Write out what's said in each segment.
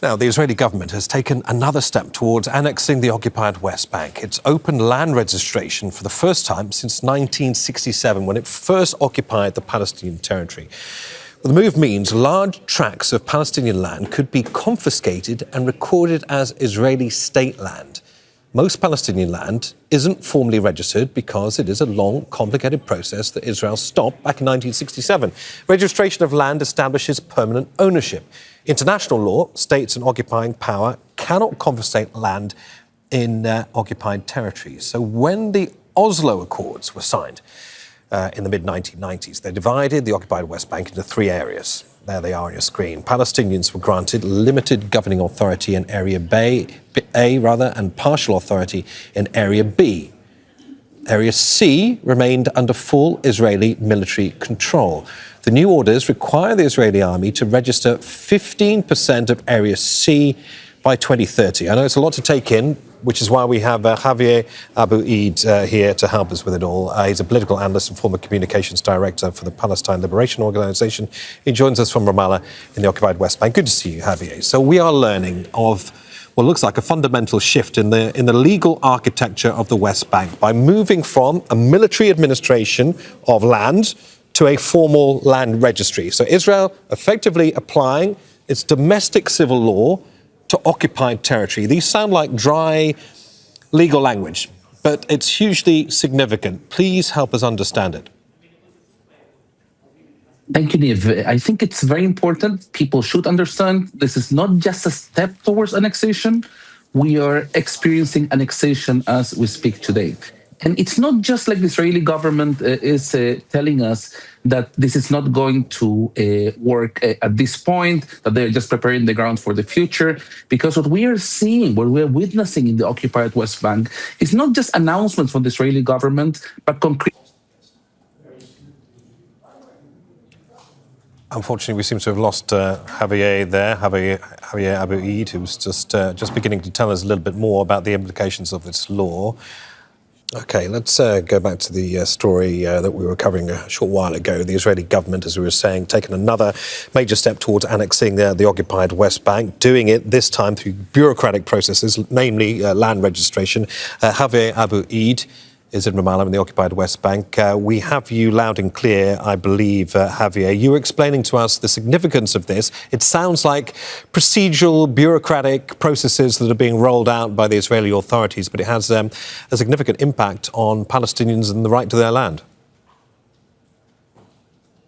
Now, the Israeli government has taken another step towards annexing the occupied West Bank. It's opened land registration for the first time since 1967, when it first occupied the Palestinian territory. Well, the move means large tracts of Palestinian land could be confiscated and recorded as Israeli state land. Most Palestinian land isn't formally registered because it is a long, complicated process that Israel stopped back in 1967. Registration of land establishes permanent ownership. International law states an occupying power cannot confiscate land in occupied territories. So when the Oslo Accords were signed in the mid-1990s, they divided the occupied West Bank into three areas. There they are on your screen. Palestinians were granted limited governing authority in Area A, and partial authority in Area B. Area C remained under full Israeli military control. The new orders require the Israeli army to register 15% of Area C by 2030. I know it's a lot to take in, which is why we have Xavier Abu Eid here to help us with it all. He's a political analyst and former communications director for the Palestine Liberation Organization. He joins us from Ramallah in the occupied West Bank. Good to see you, Javier. So we are learning of what looks like a fundamental shift in the legal architecture of the West Bank by moving from a military administration of land to a formal land registry. So Israel effectively applying its domestic civil law to occupied territory. These sound like dry legal language, but it's hugely significant. Please help us understand it. Thank you, Niv. I think it's very important. People should understand this is not just a step towards annexation. We are experiencing annexation as we speak today. And it's not just like the Israeli government is telling us that this is not going to work at this point, that they're just preparing the ground for the future. Because what we are seeing, what we're witnessing in the occupied West Bank is not just announcements from the Israeli government, but concrete. Unfortunately, we seem to have lost Javier there, Xavier Abu Eid, who was just beginning to tell us a little bit more about the implications of this law. OK, let's go back to the story that we were covering a short while ago. The Israeli government, as we were saying, taken another major step towards annexing the occupied West Bank, doing it this time through bureaucratic processes, namely land registration. Xavier Abu Eid is in Ramallah in the occupied West Bank. We have you loud and clear, I believe, Javier. You were explaining to us the significance of this. It sounds like procedural, bureaucratic processes that are being rolled out by the Israeli authorities, but it has a significant impact on Palestinians and the right to their land.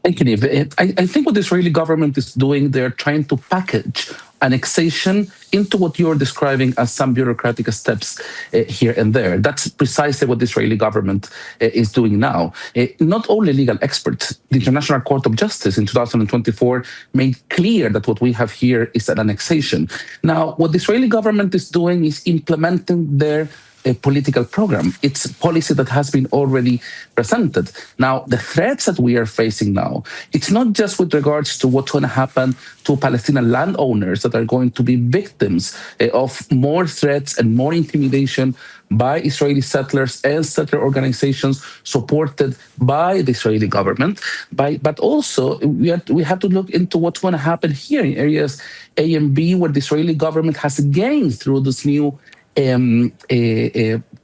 Thank you, Niv. I think what the Israeli government is doing, they're trying to package annexation into what you're describing as some bureaucratic steps here and there. That's precisely what the Israeli government is doing now. Not only legal experts, the International Court of Justice in 2024 made clear that what we have here is an annexation. Now, what the Israeli government is doing is implementing their a political program. It's policy that has been already presented. Now, the threats that we are facing now, it's not just with regards to what's going to happen to Palestinian landowners that are going to be victims of more threats and more intimidation by Israeli settlers and settler organizations supported by the Israeli government, but also we have to look into what's going to happen here in areas A and B, where the Israeli government has gained through this new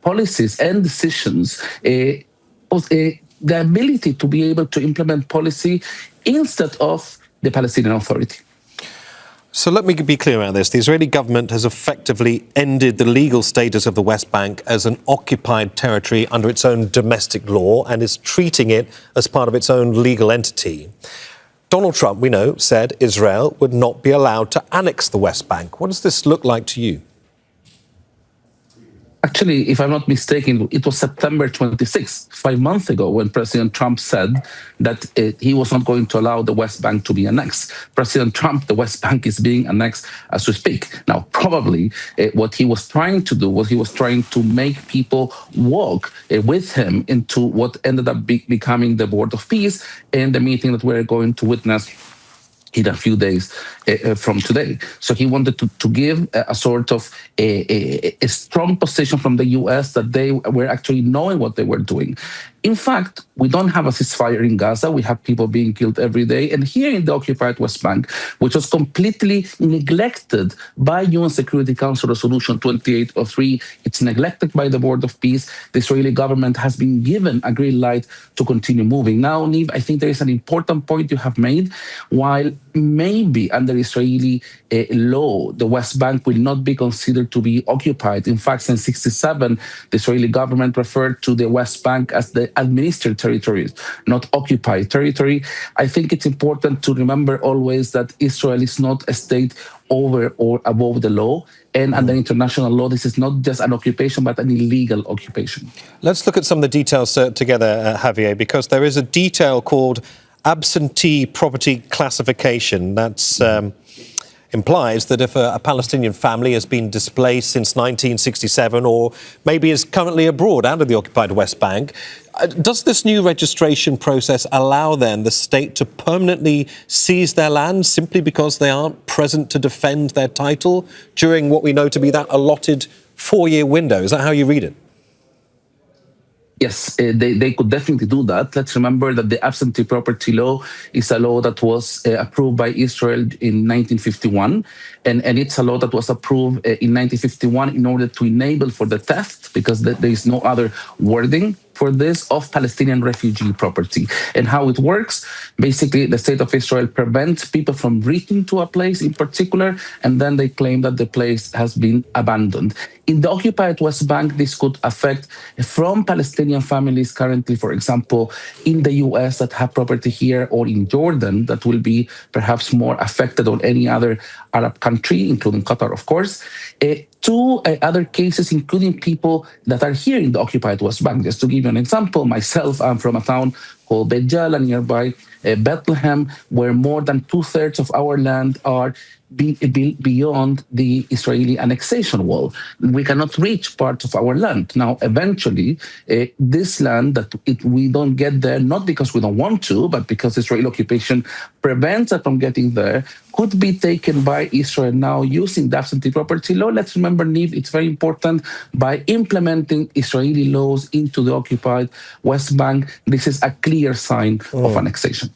policies and decisions, the ability to be able to implement policy instead of the Palestinian Authority. So let me be clear about this. The Israeli government has effectively ended the legal status of the West Bank as an occupied territory under its own domestic law and is treating it as part of its own legal entity. Donald Trump, we know, said Israel would not be allowed to annex the West Bank. What does this look like to you? Actually, if I'm not mistaken, it was September 26, 5 months ago, when President Trump said that he was not going to allow the West Bank to be annexed. President Trump, the West Bank is being annexed as we speak. Now, probably what he was trying to do was he was trying to make people walk with him into what ended up becoming the Board of Peace and the meeting that we're going to witness in a few days from today. So he wanted to give a sort of a strong position from the US that they were actually knowing what they were doing. In fact, we don't have a ceasefire in Gaza. We have people being killed every day. And here in the occupied West Bank, which was completely neglected by UN Security Council Resolution 2803, it's neglected by the Board of Peace. The Israeli government has been given a green light to continue moving. Now, Niv, I think there is an important point you have made. While maybe under Israeli law, the West Bank will not be considered to be occupied. In fact, since 1967, the Israeli government referred to the West Bank as the administered territories, not occupied territory. I think it's important to remember always that Israel is not a state over or above the law. And under international law, this is not just an occupation, but an illegal occupation. Let's look at some of the details together, Javier, because there is a detail called absentee property classification. That's implies that if a Palestinian family has been displaced since 1967 or maybe is currently abroad out of the occupied West Bank, does this new registration process allow then the state to permanently seize their land simply because they aren't present to defend their title during what we know to be that allotted 4-year window? Is that how you read it? Yes, they could definitely do that. Let's remember that the absentee property law is a law that was approved by Israel in 1951. And it's a law that was approved in 1951 in order to enable for the theft, because there is no other wording for this, of Palestinian refugee property. And how it works, basically the state of Israel prevents people from reaching to a place in particular, and then they claim that the place has been abandoned. In the occupied West Bank, this could affect from Palestinian families currently, for example, in the US that have property here, or in Jordan that will be perhaps more affected than any other Arab country, including Qatar, of course. Two other cases, including people that are here in the occupied West Bank. Just to give you an example, myself, I'm from a town called Bezalel, nearby Bethlehem, where more than 2/3 of our land are beyond the Israeli annexation wall. We cannot reach parts of our land. Now, eventually, this land that we don't get there, not because we don't want to, but because Israeli occupation prevents us from getting there, could be taken by Israel now using the absentee property law. Let's remember, Niv, it's very important, by implementing Israeli laws into the occupied West Bank, this is a clear sign of annexation.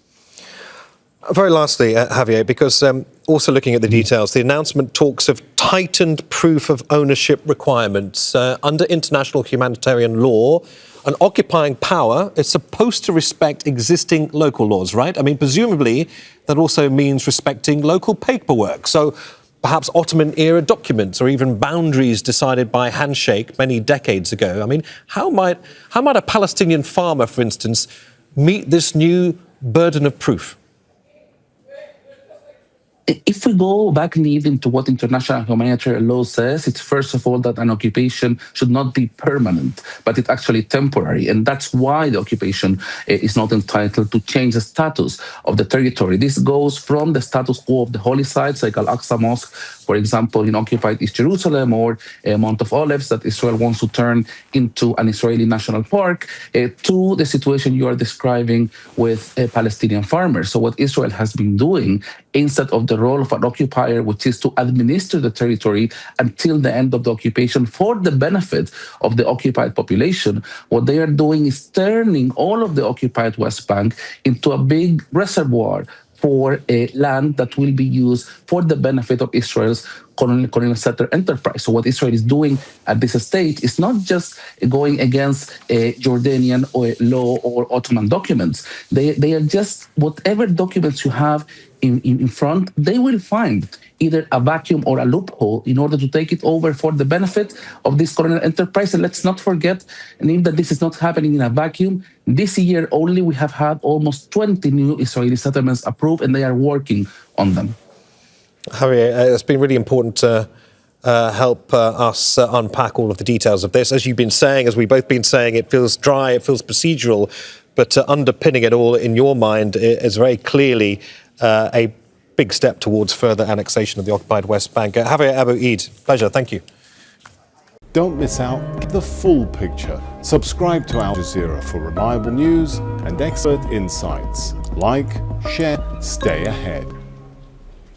Very lastly, Javier, because also looking at the details, the announcement talks of tightened proof of ownership requirements. Under international humanitarian law, an occupying power is supposed to respect existing local laws, right? I mean, presumably, that also means respecting local paperwork. So perhaps Ottoman-era documents or even boundaries decided by handshake many decades ago. I mean, how might a Palestinian farmer, for instance, meet this new burden of proof? If we go back, Niv, into what international humanitarian law says, it's first of all that an occupation should not be permanent, but it's actually temporary. And that's why the occupation is not entitled to change the status of the territory. This goes from the status quo of the holy sites, like Al-Aqsa Mosque, for example, in occupied East Jerusalem, or Mount of Olives that Israel wants to turn into an Israeli national park, to the situation you are describing with Palestinian farmers. So what Israel has been doing, instead of the role of an occupier, which is to administer the territory until the end of the occupation for the benefit of the occupied population, what they are doing is turning all of the occupied West Bank into a big reservoir for a land that will be used for the benefit of Israel's colonial settler enterprise. So what Israel is doing at this stage is not just going against Jordanian law or Ottoman documents. They are just, whatever documents you have in front, they will find either a vacuum or a loophole in order to take it over for the benefit of this colonial enterprise. And let's not forget, Niv, that this is not happening in a vacuum. This year only, we have had almost 20 new Israeli settlements approved, and they are working on them. Javier, it's been really important to help us unpack all of the details of this. As you've been saying, as we've both been saying, it feels dry, it feels procedural, but underpinning it all in your mind is very clearly a big step towards further annexation of the occupied West Bank. Xavier Abu Eid, pleasure, thank you. Don't miss out, get the full picture. Subscribe to Al Jazeera for reliable news and expert insights. Like, share, stay ahead.